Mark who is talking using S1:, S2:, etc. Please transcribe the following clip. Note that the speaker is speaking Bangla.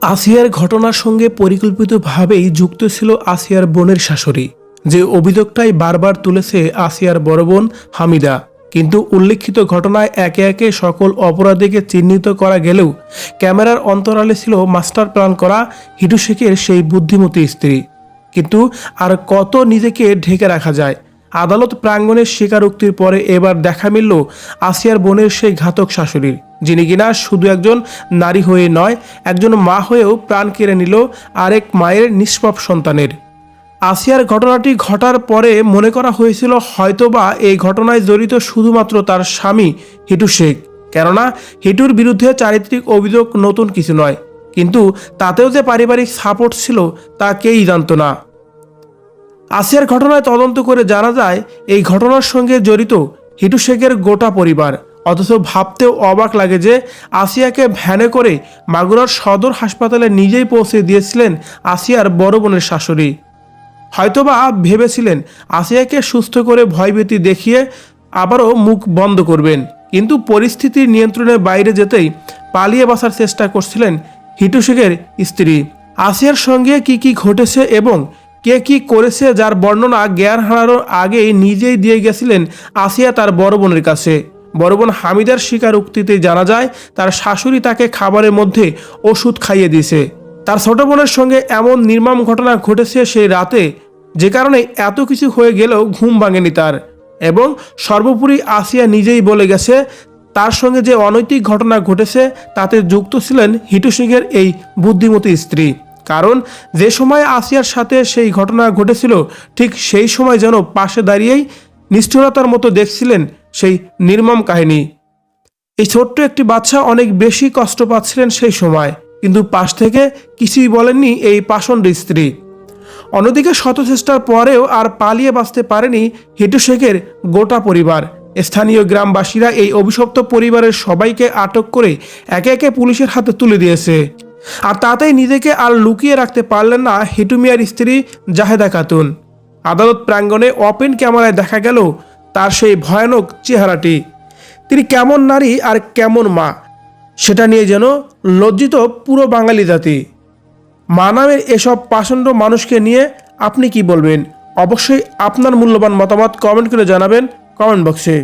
S1: আসিয়ার ঘটনার সঙ্গে পরিকল্পিতভাবেই যুক্ত ছিল আসিয়ার বোনের শাশুড়ি, যে অভিযোগটাই বারবার তুলেছে আসিয়ার বড় বোন হামিদা। কিন্তু উল্লেখিত ঘটনায় একে একে সকল অপরাধীকে চিহ্নিত করা গেলেও ক্যামেরার অন্তরালে ছিল মাস্টার প্ল্যান করা হিটু শেখের সেই বুদ্ধিমতী স্ত্রী। কিন্তু আর কত নিজেকে ঢেকে রাখা যায়? আদালত প্রাঙ্গণের স্বীকারোক্তির পরে এবার দেখা মিলল আসিয়ার বোনের সেই ঘাতক শাশুড়ির, যিনি কিনা শুধু একজন নারী হয়ে নয়, একজন মা হয়েও প্রাণ কেড়ে নিল আরেক মায়ের নিষ্পাপ সন্তানের। আসিয়ার ঘটনাটি ঘটার পরে মনে করা হয়েছিল হয়তোবা এই ঘটনায় জড়িত শুধুমাত্র তার স্বামী হিটু শেখ, কেননা হিটুর বিরুদ্ধে চারিত্রিক অভিযোগ নতুন কিছু নয়, কিন্তু তাতেও যে পারিবারিক সাপোর্ট ছিল তা কেউই জানত না। আসিয়ার ঘটনায় তদন্ত করে জানা যায় এই ঘটনার সঙ্গে জড়িত হিটু শেখের গোটা পরিবার। অথচ ভাবতেও অবাক লাগে যে আসিয়াকে ভ্যানে করে মাগুরার সদর হাসপাতালে নিজেই পৌঁছে দিয়েছিলেন আসিয়ার বড় বোনের শাশুড়ি। হয়তোবা ভেবেছিলেন আসিয়াকে সুস্থ করে ভয়ভীতি দেখিয়ে আবারও মুখ বন্ধ করবেন, কিন্তু পরিস্থিতির নিয়ন্ত্রণের বাইরে যেতেই পালিয়ে বাঁচার চেষ্টা করছিলেন হিটু শেখের স্ত্রী। আসিয়ার সঙ্গে কি ঘটেছে এবং কে কি করেছে যার বর্ণনা জ্ঞান হারানোর আগেই নিজেই দিয়ে গেছিলেন আসিয়া তার বড় বোনের কাছে। বড় বোন হামিদার স্বীকারোক্তিতে জানা যায় তার শাশুড়ি তাকে খাবারের মধ্যে ওষুধ খাইয়ে দিয়েছে। তার ছোট বোনের সঙ্গে এমন নির্মম ঘটনা ঘটেছে সেই রাতে, যে কারণে এত কিছু হয়ে গেলেও ঘুম ভাঙেনি তার। এবং সর্বোপরি আসিয়া নিজেই বলে গেছে তার সঙ্গে যে অনৈতিক ঘটনা ঘটেছে তাতে যুক্ত ছিলেন হিটু সিংয়ের এই বুদ্ধিমতী স্ত্রী। কারণ যে সময় আসিয়ার সাথে সেই ঘটনা ঘটেছিল ঠিক সেই সময় যেন পাশে দাঁড়িয়েই নিষ্ঠুরতার মতো দেখছিলেন সেই নির্মম কাহিনী। এই ছোট্ট একটি বাচ্চা অনেক বেশি কষ্ট পাচ্ছিলেন সেই সময়, কিন্তু পাশ থেকে কিছুই বলেননি এই পাষণ্ড স্ত্রী। অন্যদিকে শত চেষ্টার পরেও আর পালিয়ে বাঁচতে পারেনি হিটু শেখের গোটা পরিবার। স্থানীয় গ্রামবাসীরা এই অভিশপ্ত পরিবারের সবাইকে আটক করে একে একে পুলিশের হাতে তুলে দিয়েছে। আর তাতেই নিজেকে আর লুকিয়ে রাখতে পারলেন না হিটু মিয়ার স্ত্রী জাহেদা খাতুন। আদালত প্রাঙ্গণে ওপেন ক্যামেরায় দেখা গেল তার সেই ভয়ানক চেহারাটি। তিনি কেমন নারী আর কেমন মা, সেটা নিয়ে যেন লজ্জিত পুরো বাঙালি জাতি। মা নামের এসব পাষণ্ড মানুষকে নিয়ে আপনি কি বলবেন? অবশ্যই আপনার মূল্যবান মতামত কমেন্ট করে জানাবেন কমেন্ট বক্সে।